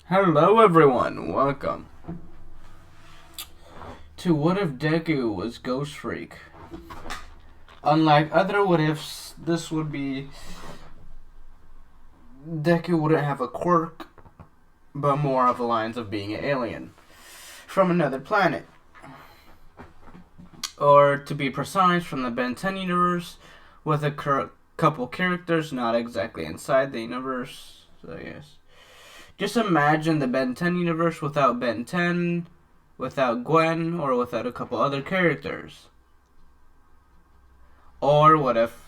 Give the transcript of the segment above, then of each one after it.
Hello everyone, welcome to What If Deku was Ghostfreak. Unlike other what ifs, this would be Deku wouldn't have a quirk, but more of the lines of being an alien from another planet. Or to be precise, from the Ben 10 universe, with a couple characters not exactly inside the universe. So yes. Just imagine the Ben 10 universe without Ben 10, without Gwen, or without a couple other characters. Or what if,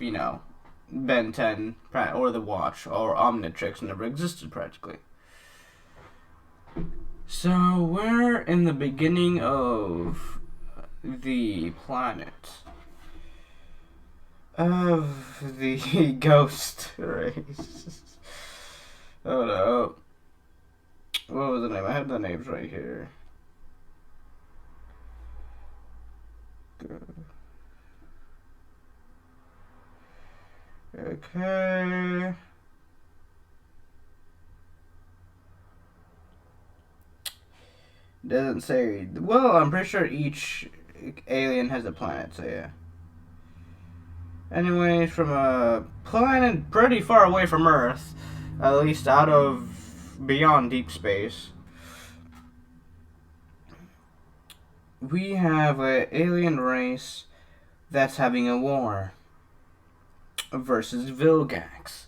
Ben 10 or the Watch or Omnitrix never existed practically. So we're in the beginning of the planet of the ghost race. Oh no. What was the name? I have the names right here. Okay. Doesn't say. Well, I'm pretty sure each alien has a planet, so yeah. Anyway, from a planet pretty far away from Earth, at least out of beyond deep space, we have an alien race that's having a war versus Vilgax.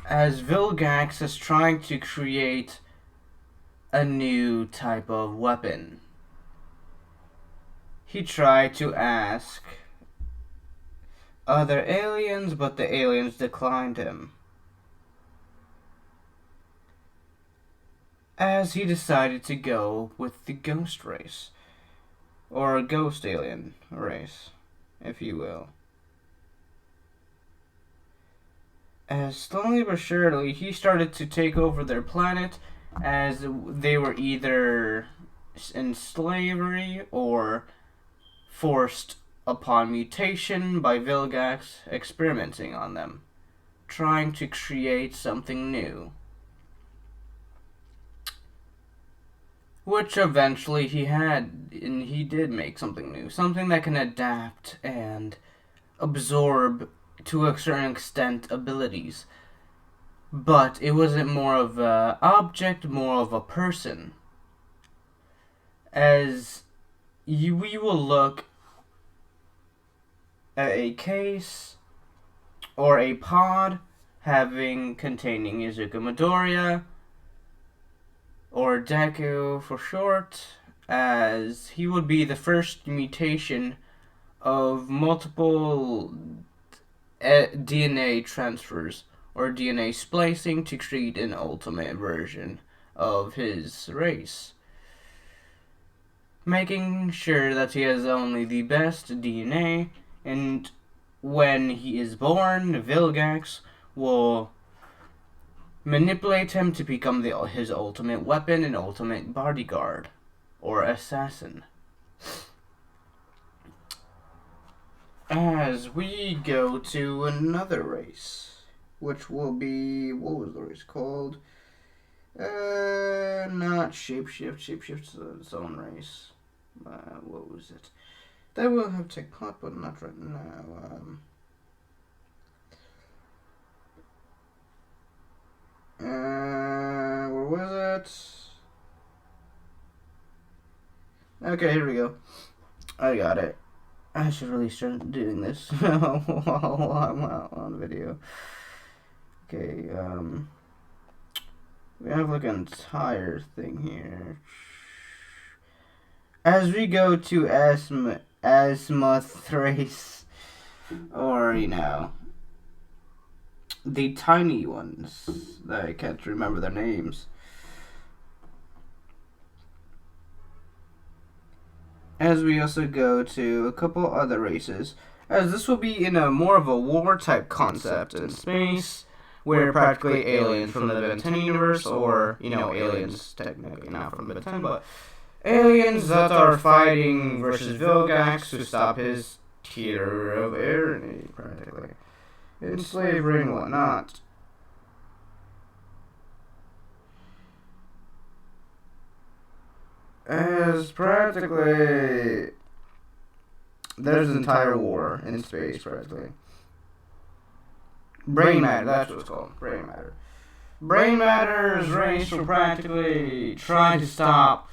As Vilgax is trying to create a new type of weapon. He tried to ask other aliens, but the aliens declined him, as he decided to go with the ghost race, or a ghost alien race, if you will. As slowly but surely, he started to take over their planet, as they were either in slavery or forced upon mutation by Vilgax experimenting on them, trying to create something new. Which eventually he had, and he did make something new. Something that can adapt and absorb, to a certain extent, abilities. But it wasn't more of an object, more of a person. As we will look at a case or a pod containing Izuku Midoriya, or Deku for short, as he would be the first mutation of multiple DNA transfers or DNA splicing to create an ultimate version of his race, making sure that he has only the best DNA, and when he is born, Vilgax will manipulate him to become his ultimate weapon and ultimate bodyguard or assassin. As we go to another race, which will be, what was the race called? Not Shapeshift. Shapeshift's its own race. What was it? That will have to take part, but not right now. Where was it? Okay, here we go. I got it. I should really start doing this while I'm on video. Okay, we have like an entire thing here. As we go to Asmothrace, or, the tiny ones that I can't remember their names. As we also go to a couple other races, as this will be in a more of a war type concept in space, where practically aliens from the Ben 10 universe, or, aliens technically not from Ben 10, but aliens that are fighting versus Vilgax to stop his tier of tyranny, practically, in slavery and whatnot. as practically there's an entire war in space, practically. Brain matter, that's what it's called. Brain matter. Brain matter's race will practically try to stop.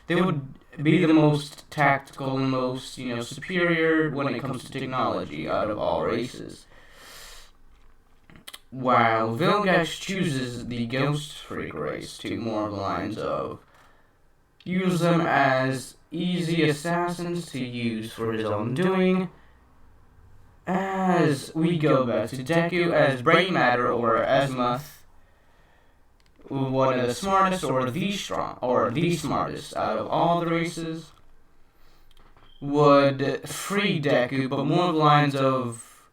They would be the most tactical and most, superior when it comes to technology out of all races. While Vilgax chooses the ghostfreak race to more lines of use them as easy assassins to use for his own doing. As we go back to Deku as brain matter or Azimuth, one of the smartest or the smartest out of all the races, would free Deku, but more of lines of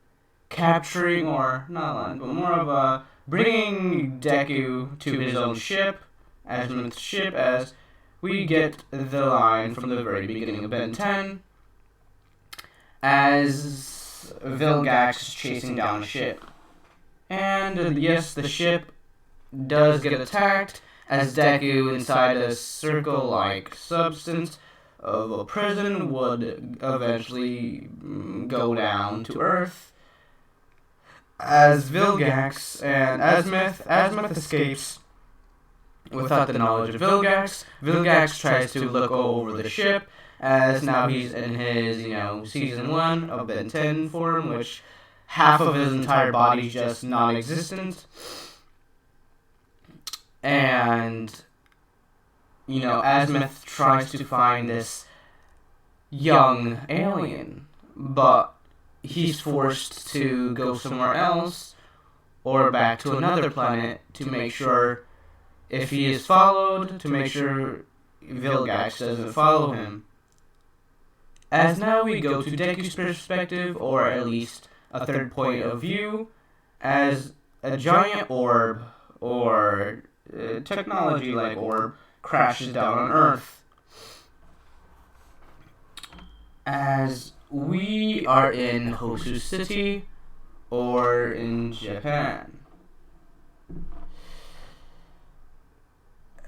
capturing, or not lines, but more of bringing Deku to his own ship, Azimuth's ship, as we get the line from the very beginning of Ben 10, as Vilgax is chasing down a ship. And yes, the ship does get attacked, as Deku, inside a circle-like substance of a prison, would eventually go down to Earth. As Vilgax and Azimuth escapes without the knowledge of Vilgax. Vilgax tries to look over the ship, as now he's in his, Season 1 of Ben 10 form, which half of his entire body's just non-existent. And, Azimuth tries to find this young alien, but he's forced to go somewhere else, or back to another planet, to make sure, if he is followed, to make sure Vilgax doesn't follow him. As now we go to Deku's perspective, or at least a third point of view, as a giant orb, or technology-like orb, crashes down on Earth. As we are in Hosu City, or in Japan.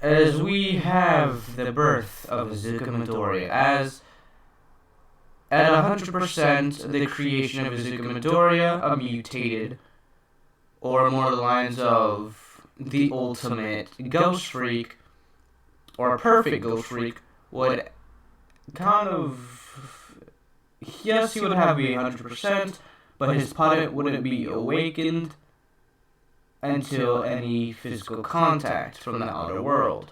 As we have the birth of Izuku Midoriya, as at 100% the creation of Izuku Midoriya, a mutated, or more the lines of the ultimate ghost freak, or a perfect ghost freak, would kind of, yes, he would have be 100%, but his opponent wouldn't be awakened until any physical contact from the outer world.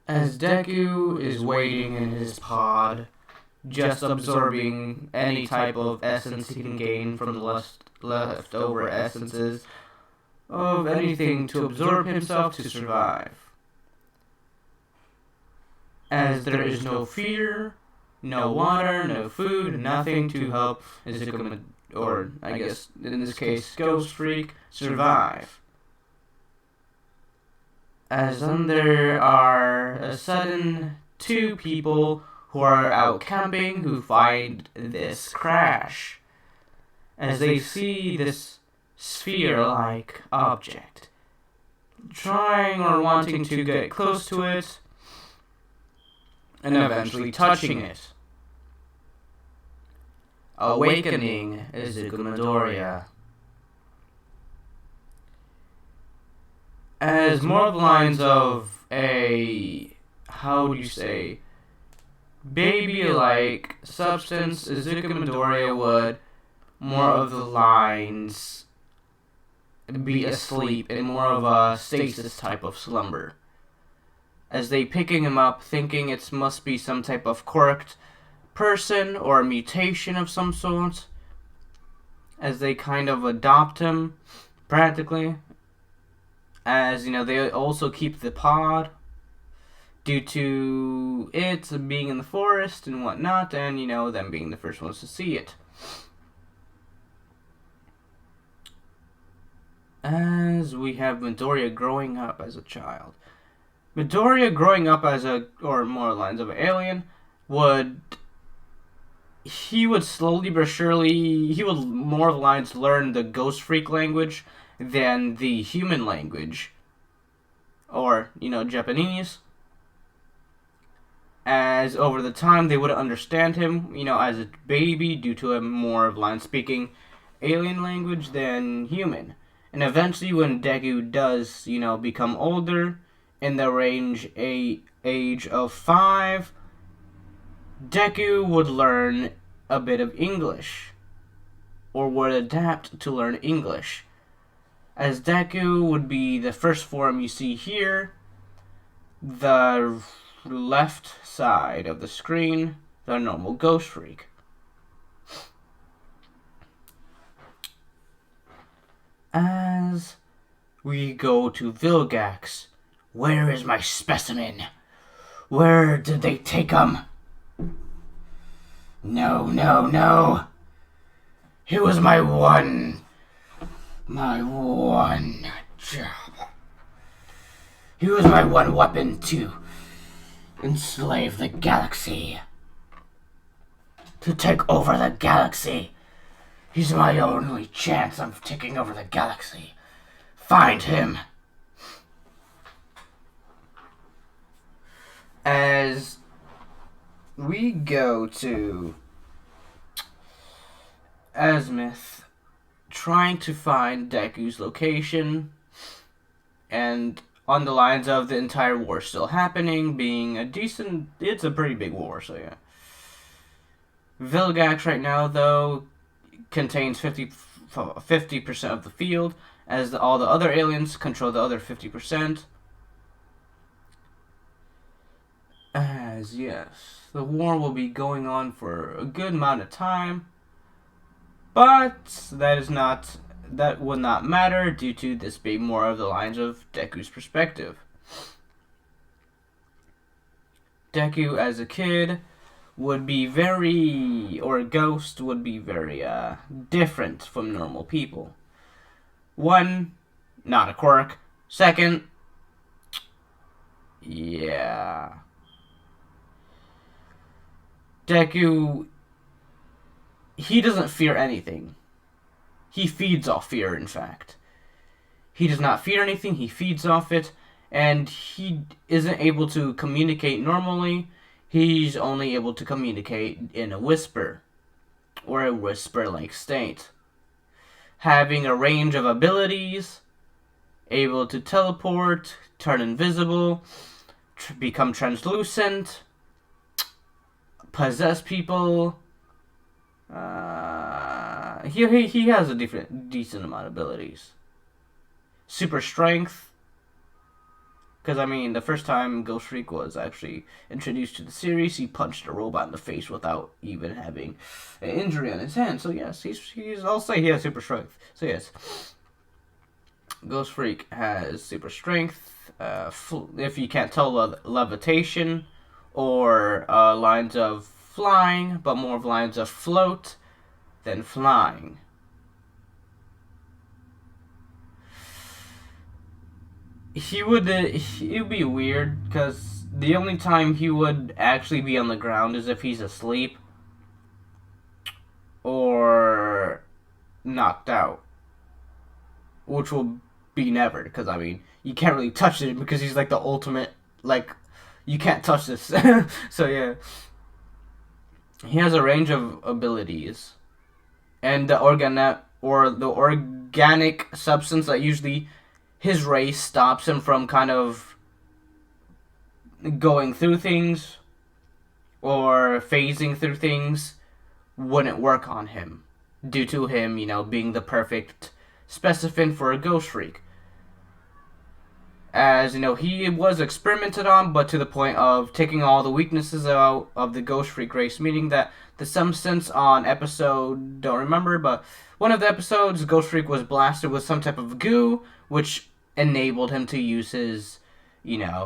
As Deku is waiting in his pod, just absorbing any type of essence he can gain from the leftover essences of anything to absorb himself to survive. As there is no fear, no water, no food, nothing to help Izuku, or I guess in this case, Ghost Freak, survive. As then there are a sudden two people who are out camping who find this crash, as they see this sphere-like object, trying or wanting to get close to it, and eventually touching it, awakening Izuku Midoriya. As more of the lines of a, baby-like substance, Izuku Midoriya would more of the lines be asleep in more of a stasis type of slumber. As they picking him up, thinking it must be some type of quirked person or a mutation of some sort, as they kind of adopt him, practically. As, they also keep the pod due to it being in the forest and whatnot, and, them being the first ones to see it. As we have Midoriya growing up as a child. Midoriya growing up as or more lines of an alien, he would slowly but surely, he would more lines learn the Ghost Freak language than the human language. or, Japanese. As over the time they wouldn't understand him, as a baby due to a more of line-speaking alien language than human. And eventually when Deku does, become older, in the age of 5, Deku would learn a bit of English, or would adapt to learn English. As Deku would be the first form you see here, the left side of the screen, the normal Ghost Freak. As we go to Vilgax, where is my specimen? Where did they take him? No, no, no. He was my one job. He was my one weapon to enslave the galaxy. To take over the galaxy. He's my only chance of taking over the galaxy. Find him. As we go to Azimuth, trying to find Deku's location, and on the lines of the entire war still happening, being it's a pretty big war, so yeah. Vilgax right now, though, contains 50% of the field, as all the other aliens control the other 50%. As, yes, the war will be going on for a good amount of time, but that would not matter due to this being more of the lines of Deku's perspective. Deku as a kid would be a ghost would be very different from normal people. One, not a quirk. Second, yeah. Deku, he doesn't fear anything. He feeds off fear, in fact. He does not fear anything, he feeds off it, and he isn't able to communicate normally. He's only able to communicate in a whisper, or a whisper-like state. Having a range of abilities, able to teleport, turn invisible, become translucent, possess people. He has a decent amount of abilities. Super strength. Because, the first time Ghost Freak was actually introduced to the series, he punched a robot in the face without even having an injury on his hand. So, yes, I'll say he has super strength. So, yes. Ghost Freak has super strength. If you can't tell, levitation, or lines of flying, but more of lines of float than flying. It would be weird, because the only time he would actually be on the ground is if he's asleep or knocked out, which will be never, because you can't really touch it because he's like the ultimate, you can't touch this. So yeah, he has a range of abilities, and the organic substance that usually his race stops him from kind of going through things or phasing through things wouldn't work on him due to him, being the perfect specimen for a Ghost Freak. As, he was experimented on, but to the point of taking all the weaknesses out of the Ghost Freak race, meaning that the substance on episode, don't remember, but one of the episodes, Ghost Freak was blasted with some type of goo, which enabled him to use his,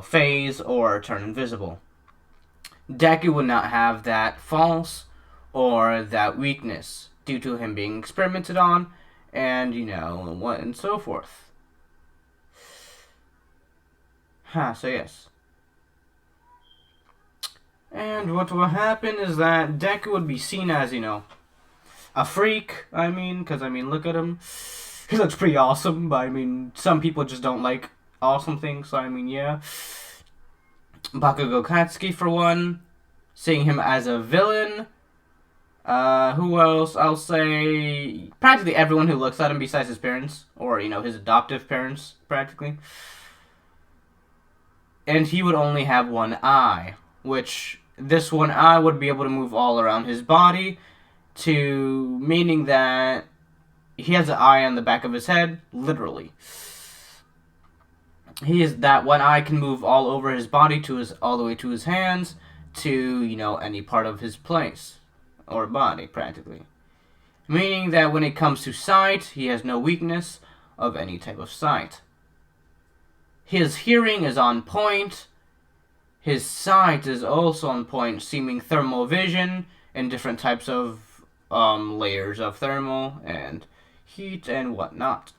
phase or turn invisible. Deku would not have that false or that weakness due to him being experimented on, and, what and so forth. So yes. And what will happen is that Deku would be seen as, a freak, because, look at him. He looks pretty awesome, but, some people just don't like awesome things. So, I mean, yeah. Bakugo Katsuki, for one. Seeing him as a villain. Who else? I'll say practically everyone who looks at him besides his parents. Or, his adoptive parents, practically. And he would only have one eye. Which, this one eye would be able to move all around his body. Meaning that he has an eye on the back of his head, literally. That one eye can move all over his body all the way to his hands, to any part of his place or body, practically. Meaning that when it comes to sight, he has no weakness of any type of sight. His hearing is on point. His sight is also on point, seeming thermal vision and different types of layers of thermal and heat and whatnot.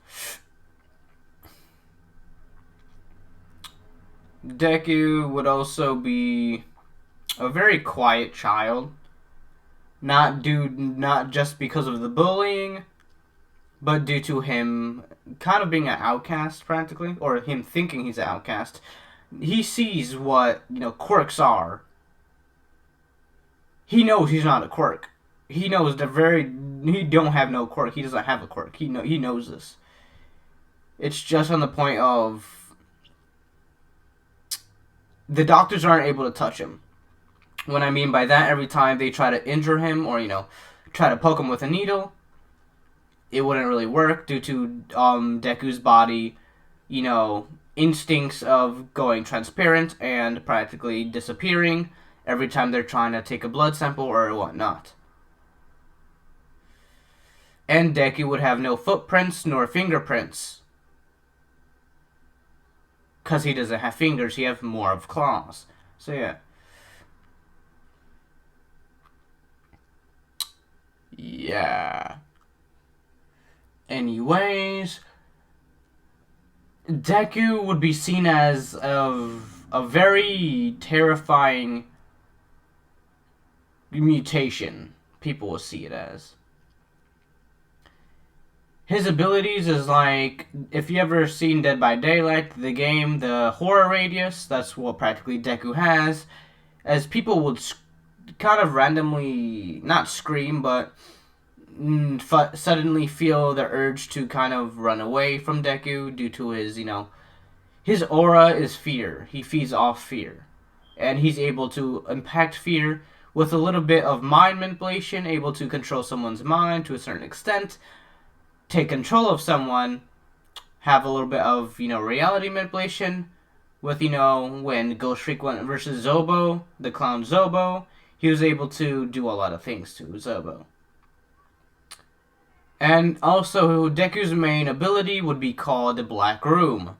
Deku would also be a very quiet child. Not just because of the bullying, but due to him kind of being an outcast, practically, or him thinking he's an outcast. He sees what, quirks are. He knows he's not a quirk. He knows he don't have no quirk. He doesn't have a quirk. He knows this. It's just on the point of the doctors aren't able to touch him. What I mean by that, every time they try to injure him or, try to poke him with a needle, it wouldn't really work due to Deku's body, instincts of going transparent and practically disappearing every time they're trying to take a blood sample or whatnot. And Deku would have no footprints nor fingerprints. Because he doesn't have fingers, he has more of claws. So yeah. Yeah. Anyways, Deku would be seen as a very terrifying mutation. People will see it as. His abilities is like, if you ever seen Dead by Daylight, the game, the horror radius, that's what practically Deku has. As people would kind of randomly, not scream, but suddenly feel the urge to kind of run away from Deku due to his, his aura is fear. He feeds off fear. And he's able to impact fear with a little bit of mind manipulation, able to control someone's mind to a certain extent, take control of someone, have a little bit of, reality manipulation with, when Ghostfreak went versus Zobo, the clown Zobo, he was able to do a lot of things to Zobo. And also, Deku's main ability would be called the Black Room.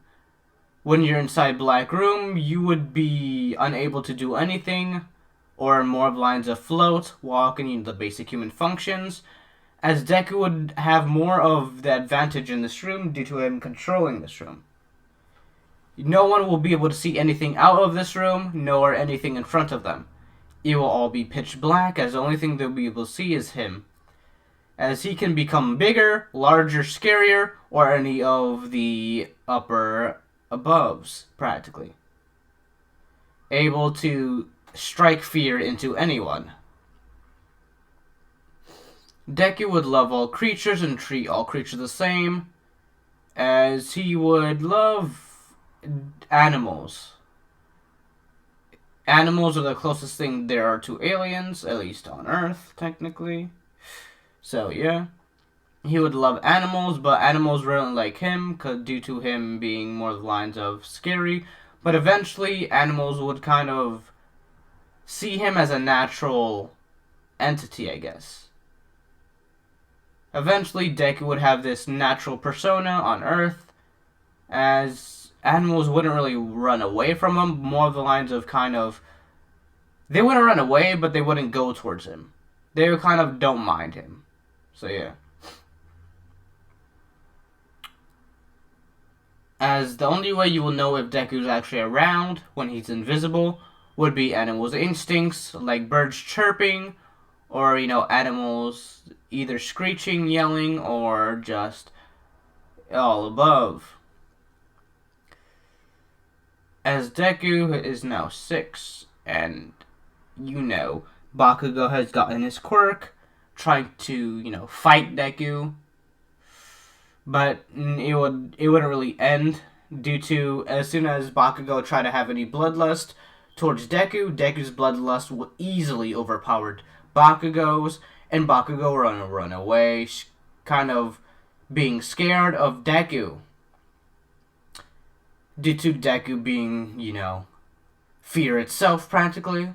When you're inside Black Room, you would be unable to do anything, or more of lines of float, walk, and the basic human functions, as Deku would have more of the advantage in this room due to him controlling this room. No one will be able to see anything out of this room, nor anything in front of them. It will all be pitch black, as the only thing they'll be able to see is him. As he can become bigger, larger, scarier, or any of the upper aboves, practically. Able to strike fear into anyone. Deku would love all creatures and treat all creatures the same, as he would love animals. Animals are the closest thing there are to aliens, at least on Earth, technically. So, yeah. He would love animals, but animals weren't like him, due to him being more the lines of scary. But eventually, animals would kind of see him as a natural entity, I guess. Eventually, Deku would have this natural persona on Earth, as animals wouldn't really run away from him, more of the lines of kind of, they wouldn't run away, but they wouldn't go towards him. They would kind of don't mind him. So, yeah. As the only way you will know if Deku's actually around when he's invisible would be animals' instincts, like birds chirping, or, animals either screeching, yelling, or just all above. as Deku is now 6, and Bakugo has gotten his quirk, trying to fight Deku, but it wouldn't really end due to as soon as Bakugo tried to have any bloodlust towards Deku's bloodlust will easily overpowered Bakugo's, and Bakugo run away, kind of being scared of Deku due to Deku being fear itself practically.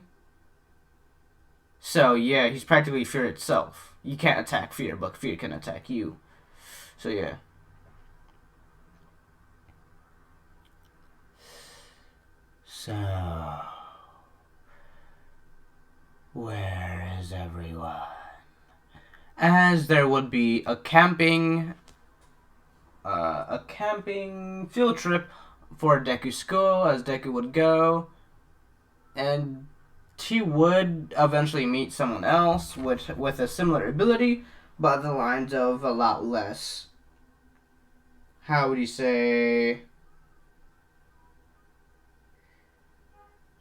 So yeah, he's practically fear itself. You can't attack fear, but fear can attack you. So yeah. So, where is everyone? As there would be a camping field trip for Deku's school, as Deku would go, and he would eventually meet someone else with a similar ability, but the lines of a lot less. How would you say?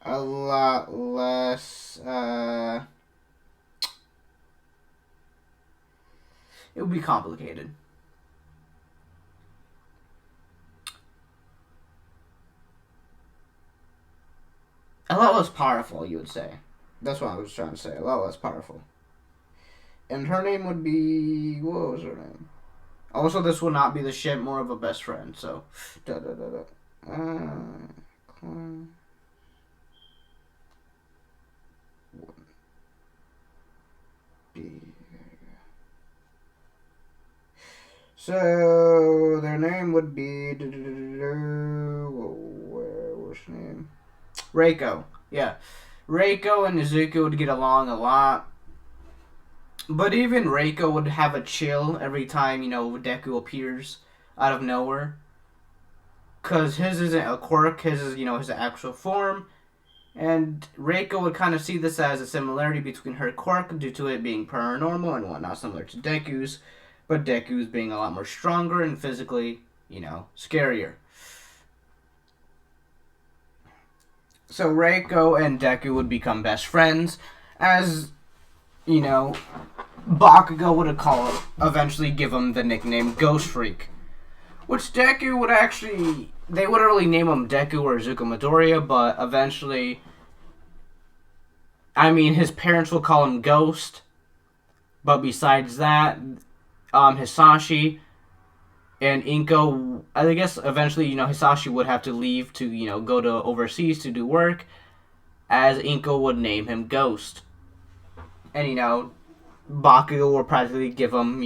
A lot less. It would be complicated. A lot less powerful, you would say. That's what I was trying to say. A lot less powerful. And her name would be... What was her name? Also, this will not be the ship, more of a best friend, so... So, their name would be... Where was her name? Reiko. Yeah. Reiko and Izuku would get along a lot. But even Reiko would have a chill every time, Deku appears out of nowhere. Because his isn't a quirk, his is, his actual form. And Reiko would kind of see this as a similarity between her quirk due to it being paranormal and whatnot, similar to Deku's. But Deku's being a lot more stronger and physically, scarier. So Reiko and Deku would become best friends, as, Bakugo would eventually give him the nickname ghostfreak. Which Deku would actually... They wouldn't really name him Deku or Izuku Midoriya, but eventually... his parents will call him Ghost. But besides that, Hisashi and Inko... I guess eventually, Hisashi would have to leave to, go to overseas to do work. As Inko would name him Ghost. And, Bakugo will practically give him,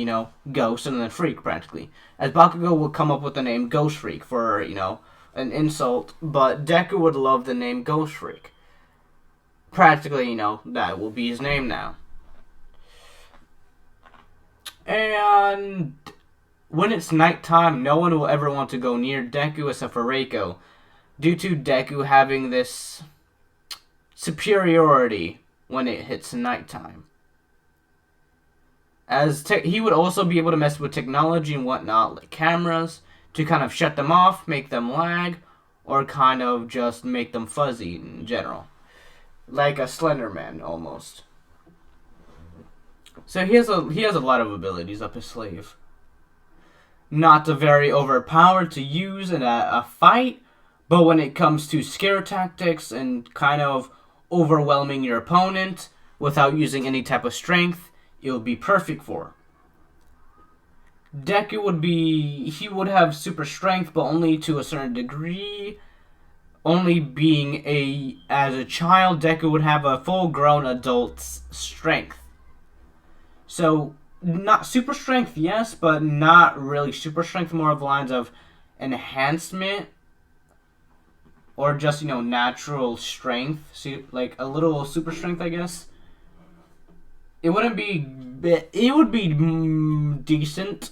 Ghost and then Freak, practically. As Bakugo would come up with the name Ghost Freak for, an insult, but Deku would love the name Ghost Freak. Practically, that will be his name now. And when it's nighttime, no one will ever want to go near Deku except for Reiko, due to Deku having this superiority when it hits nighttime. As he would also be able to mess with technology and whatnot, like cameras, to kind of shut them off, make them lag, or kind of just make them fuzzy in general. Like a Slender Man, almost. So he has a lot of abilities up his sleeve. Not very overpowered to use in a fight, but when it comes to scare tactics and kind of overwhelming your opponent without using any type of strength, it would be perfect for. Deku would have super strength, but only to a certain degree. Only being as a child, Deku would have a full-grown adult's strength. So, not super strength, yes, but not really super strength, more of the lines of enhancement, or just, natural strength, so, like a little super strength, I guess. It would be decent.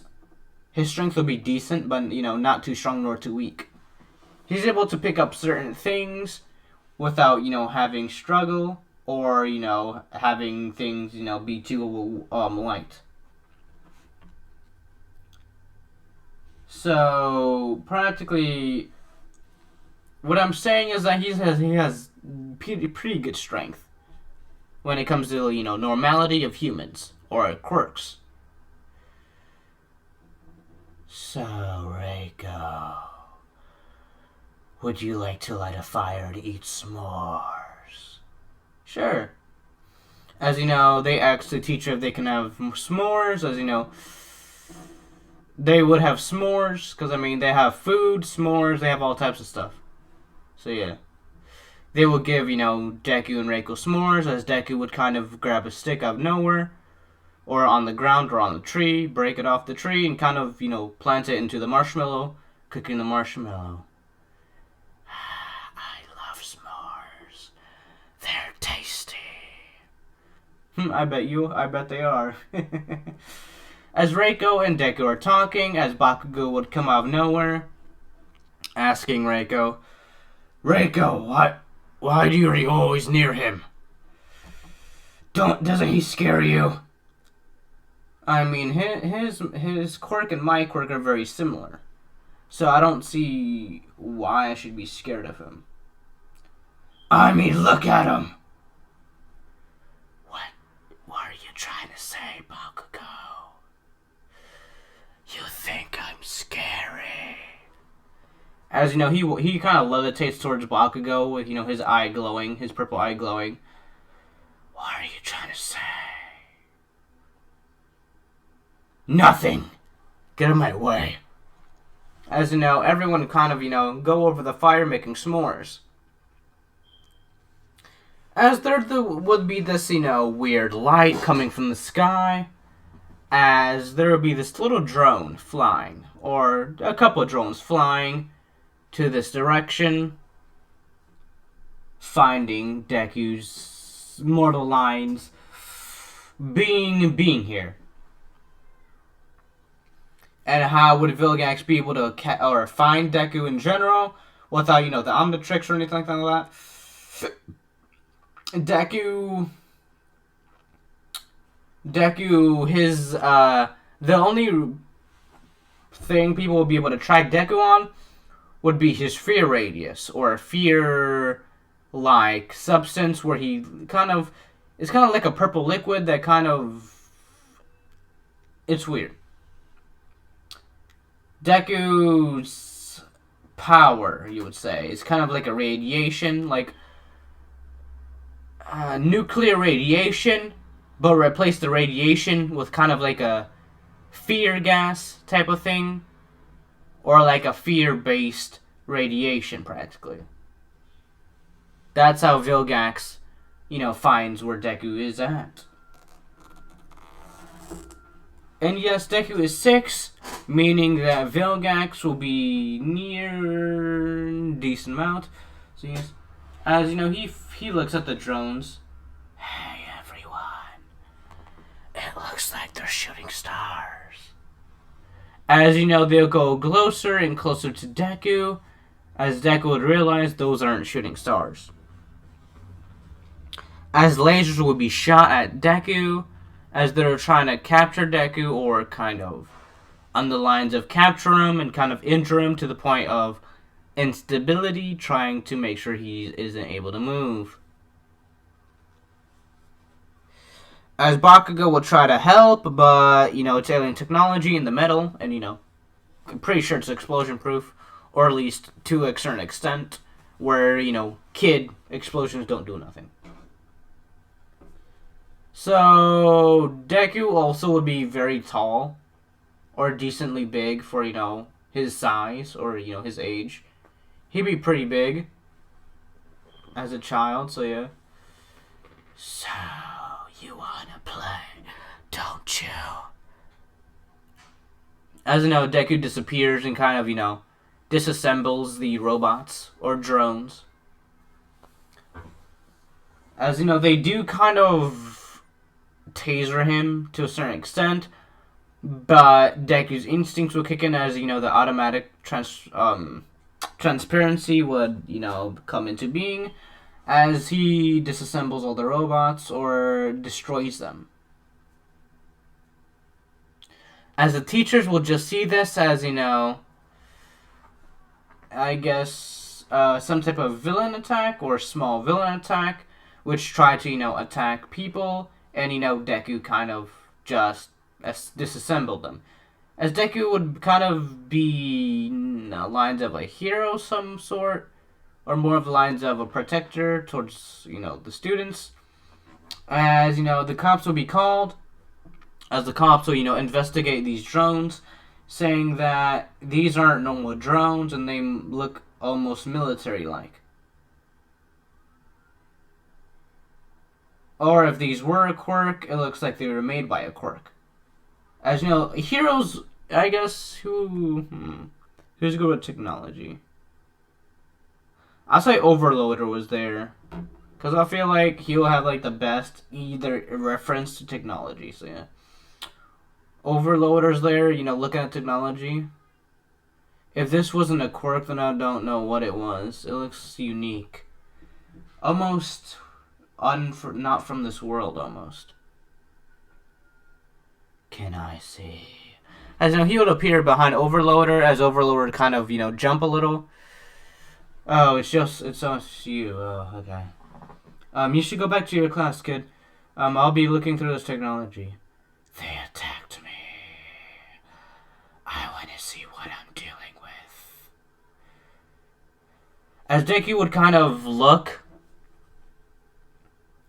His strength would be decent, but, not too strong nor too weak. He's able to pick up certain things without, having struggle or, having things, be too light. So, practically, What I'm saying is that he has pretty good strength when it comes to, you know, normality of humans or quirks. So, Reiko, would you like to light a fire to eat s'mores? Sure. As you know, they asked the teacher if they can have s'mores. As you know, they would have s'mores because, I mean, they have food, s'mores, they have all types of stuff. So yeah, they would give, you know, Deku and Reiko s'mores, as Deku would kind of grab a stick out of nowhere, or on the ground or on the tree, break it off the tree, and kind of, you know, plant it into the marshmallow, cooking the marshmallow. I love s'mores. They're tasty. I bet they are. As Reiko and Deku are talking, as Bakugo would come out of nowhere, asking Reiko, why do you always near him? Doesn't he scare you? I mean, his quirk and my quirk are very similar, so I don't see why I should be scared of him. I mean, look at him. What are you trying to say, Bakugo? You think I'm scary? As you know, he kind of levitates towards Bakugo with, you know, his eye glowing, his purple eye glowing. What are you trying to say? Nothing. Get out of my way. As you know, everyone kind of, you know, go over the fire making s'mores. As there would be this, you know, weird light coming from the sky, as there would be this little drone flying, or a couple of drones flying to this direction, finding Deku's mortal lines being here. And how would Vilgax be able to or find Deku in general without, you know, the Omnitrix or anything like that? Deku, his the only thing people will be able to track Deku on would be his fear radius, or a fear-like substance where he it's kind of like a purple liquid that it's weird. Deku's power, you would say, is kind of like a radiation, like nuclear radiation, but replace the radiation with kind of like a fear gas type of thing, or like a fear-based radiation, practically. That's how Vilgax, you know, finds where Deku is at. And yes, Deku is 6, meaning that Vilgax will be near decent amount. So yes, as you know, he looks at the drones. Hey everyone, it looks like they're shooting stars. As you know, they'll go closer and closer to Deku, as Deku would realize those aren't shooting stars. As lasers will be shot at Deku, as they're trying to capture Deku, or kind of on the lines of capture him and kind of injure him to the point of instability, trying to make sure he isn't able to move. As Bakugo will try to help, but, you know, it's alien technology in the metal, and, you know, I'm pretty sure it's explosion proof, or at least to a certain extent, where, you know, kid explosions don't do nothing. So, Deku also would be very tall, or decently big for, you know, his size, or, you know, his age. He'd be pretty big as a child, so yeah. So, you wanna play, don't you? As you know, Deku disappears and kind of, you know, disassembles the robots, or drones. As you know, they do kind of taser him to a certain extent, but Deku's instincts will kick in, as, you know, the automatic transparency would, you know, come into being as he disassembles all the robots or destroys them. As the teachers will just see this as, you know, I guess some type of villain attack or small villain attack, which try to, attack people, and, Deku kind of just disassembled them. As Deku would kind of be lines of a hero of some sort, or more of the lines of a protector towards, the students. As, the cops will be called, as the cops will, investigate these drones, saying that these aren't normal drones and they look almost military-like. Or if these were a quirk, it looks like they were made by a quirk. As heroes, I guess, who's good with technology? I'll say Overloader was there. Because I feel like he'll have, the best either reference to technology, so yeah. Overloader's there, looking at technology. If this wasn't a quirk, then I don't know what it was. It looks unique. Almost not from this world, almost. Can I see? As he would appear behind Overloader, as Overloader would kind of, jump a little. Oh, it's just you. Oh, okay. You should go back to your class, kid. I'll be looking through this technology. They attacked me. I want to see what I'm dealing with. As Deku would kind of look,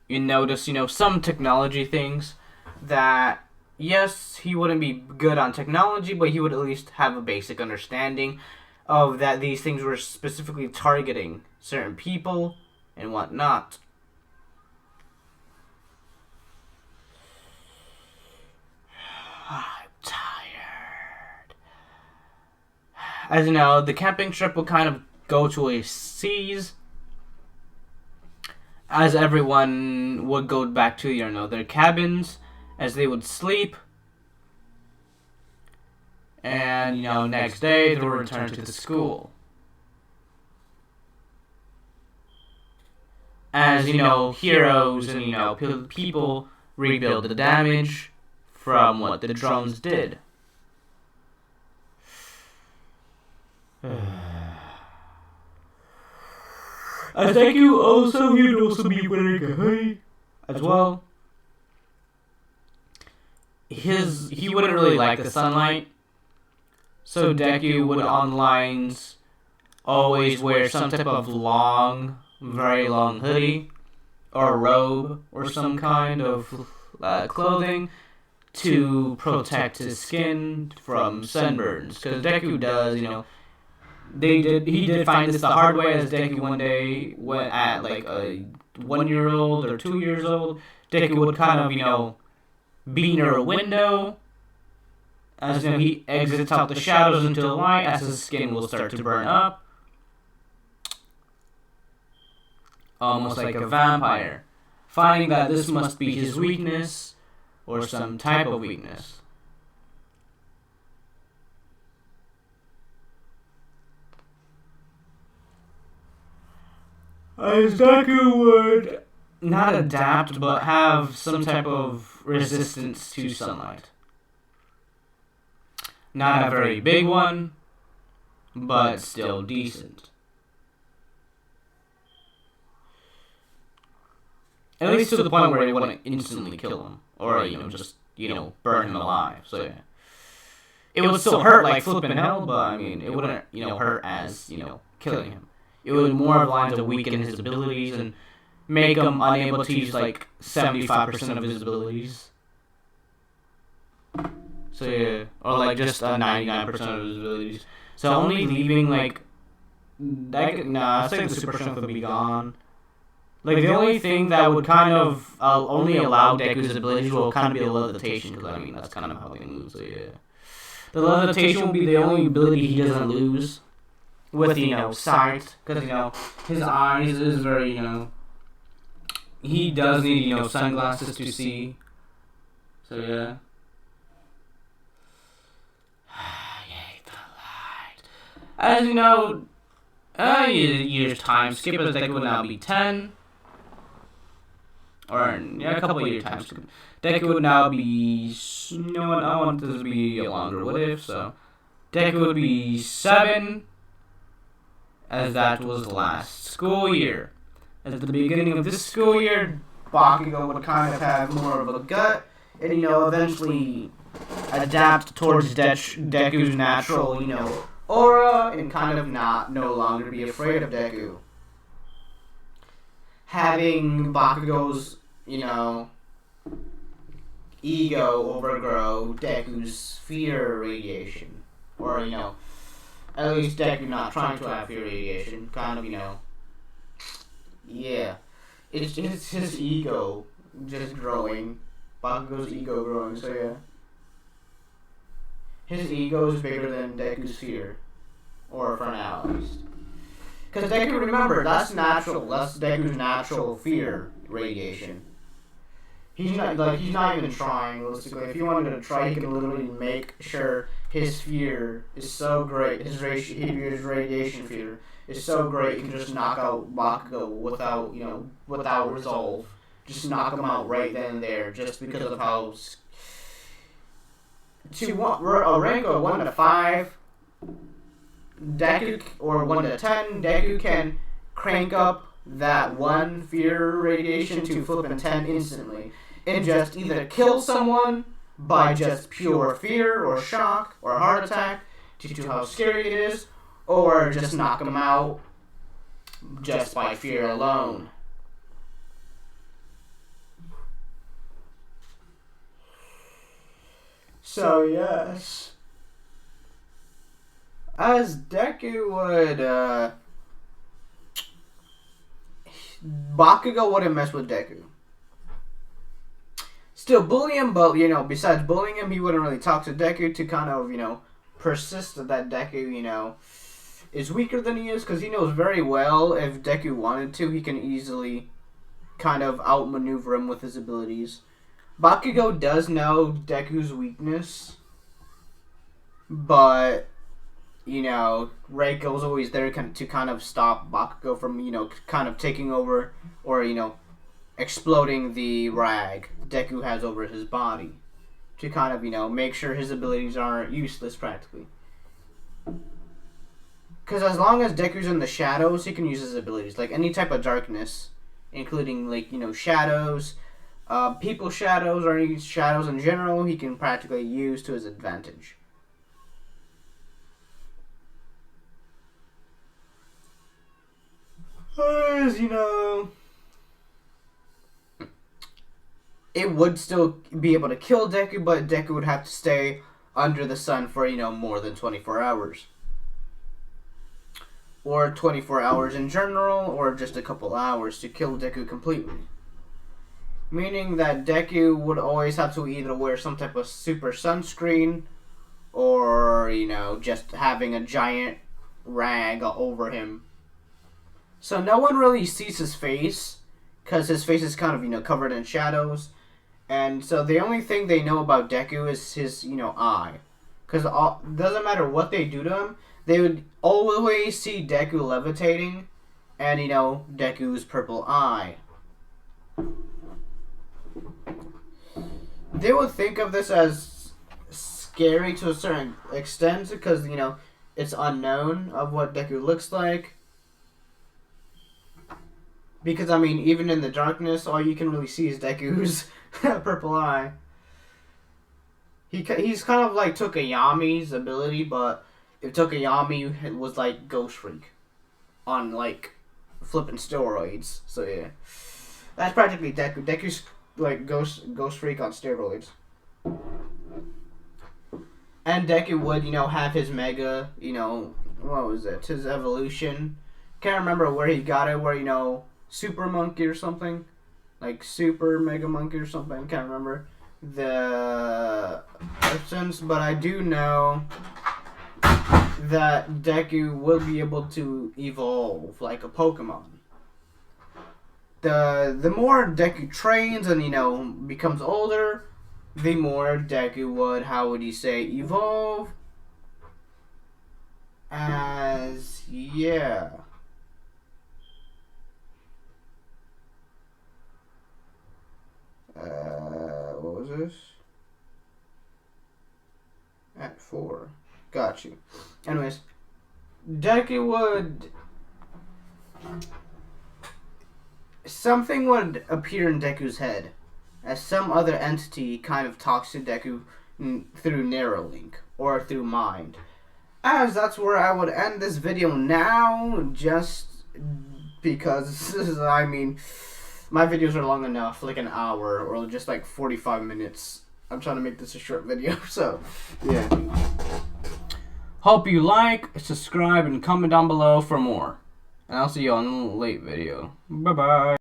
you notice, some technology things that, yes, he wouldn't be good on technology, but he would at least have a basic understanding of that these things were specifically targeting certain people and whatnot. I'm tired. As you know, the camping trip will kind of go to a cease, as everyone would go back to their cabins, as they would sleep. And, next day they would return to the school. As, heroes and, people rebuild the damage from what the drones did. As Deku also, he'd also be wearing a hoodie as well. He wouldn't really like the sunlight, so Deku would on lines always wear some type of very long hoodie or robe or some kind of clothing to protect his skin from sunburns. Because Deku does, he did find this the hard way, as Deku one day went at a 1-year-old or 2 years old. Deku would kind of, be near a window, as he exits out the shadows into the light, as his skin will start to burn up, almost like a vampire, finding that this must be his weakness or some type of weakness. As Deku would not adapt, but have some type of resistance to sunlight. Not a very big one, but still decent. At least to the point where it wouldn't instantly kill him, or, just, burn him alive, so yeah. It would still hurt like flipping hell, but, it wouldn't, hurt as, killing him. It would more of lines to weaken his abilities and make him unable to use 75% of his abilities. So yeah, or just 99% of his abilities. So only leaving I think the super strength would be gone. The only thing that would kind of only allow Deku's abilities will kind of be the levitation, because that's kind of how they move. So yeah, the levitation will be the only ability he doesn't lose. With sight, because his eyes is very he does need sunglasses to see. So yeah. Yay, the light. As years time skip, as Deku would now be 10. Or a couple year time skip. Deku would now be I want this to be a longer what if, so Deku would be 7. as that was last school year. At the beginning of this school year, Bakugo would kind of have more of a gut, and eventually adapt towards Deku's natural, aura, and kind of no longer be afraid of Deku. Having Bakugo's, ego overgrow Deku's fear radiation. Or, at least Deku not trying to have fear radiation. Kind of, yeah. It's his ego just growing. Bakugo's ego growing, so yeah. His ego is bigger than Deku's fear. Or for now, at least. Because Deku, remember, that's natural. That's Deku's natural fear radiation. He's not even trying, realistically. If he wanted to try, he could literally make sure his fear is so great. His radiation fear is so great, he can just knock out Bakugo without resolve. Just knock him out right then and there, just because of how... a rank of 1 to 5... Deku, or 1 to 10, Deku can crank up that 1 fear radiation to flipping 10 instantly, and just either kill someone by just pure fear or shock or heart attack due to how scary it is, or just knock them out just by fear alone. So yes. As Deku would, Bakugo wouldn't mess with Deku. Still bully him, but, besides bullying him, he wouldn't really talk to Deku to kind of, persist that Deku, is weaker than he is, because he knows very well if Deku wanted to, he can easily kind of outmaneuver him with his abilities. Bakugo does know Deku's weakness, but... Reiko's always there to kind of stop Bakugo from, kind of taking over or, exploding the rag Deku has over his body. To kind of, make sure his abilities aren't useless practically. Because as long as Deku's in the shadows, he can use his abilities. Like any type of darkness, including, shadows, people shadows, or any shadows in general, he can practically use to his advantage. As it would still be able to kill Deku, but Deku would have to stay under the sun for, more than 24 hours. Or 24 hours in general, or just a couple hours to kill Deku completely. Meaning that Deku would always have to either wear some type of super sunscreen, or, just having a giant rag over him. So no one really sees his face, because his face is kind of, covered in shadows. And so the only thing they know about Deku is his, eye. Because it doesn't matter what they do to him, they would always see Deku levitating, and, Deku's purple eye. They would think of this as scary to a certain extent, because, it's unknown of what Deku looks like. Because, even in the darkness, all you can really see is Deku's purple eye. He's kind of like Tokuyami's ability, but if Tokuyami was like ghostfreak on, flipping steroids. So, yeah. That's practically Deku. Deku's, ghostfreak on steroids. And Deku would, have his mega, what was it? His evolution. Can't remember where he got it, where, Super Monkey or something, Super Mega Monkey or something. Can't remember the essence, but I do know that Deku will be able to evolve like a Pokemon. The more Deku trains and becomes older, the more Deku would, evolve. As yeah. What was this? At 4. Got you. Anyways, Deku would something would appear in Deku's head, as some other entity kind of talks to Deku through Neuralink, or through mind. As that's where I would end this video now, just because, I mean, my videos are long enough, like an hour, or just like 45 minutes. I'm trying to make this a short video, so, yeah. Hope you like, subscribe, and comment down below for more. And I'll see you on the late video. Bye-bye.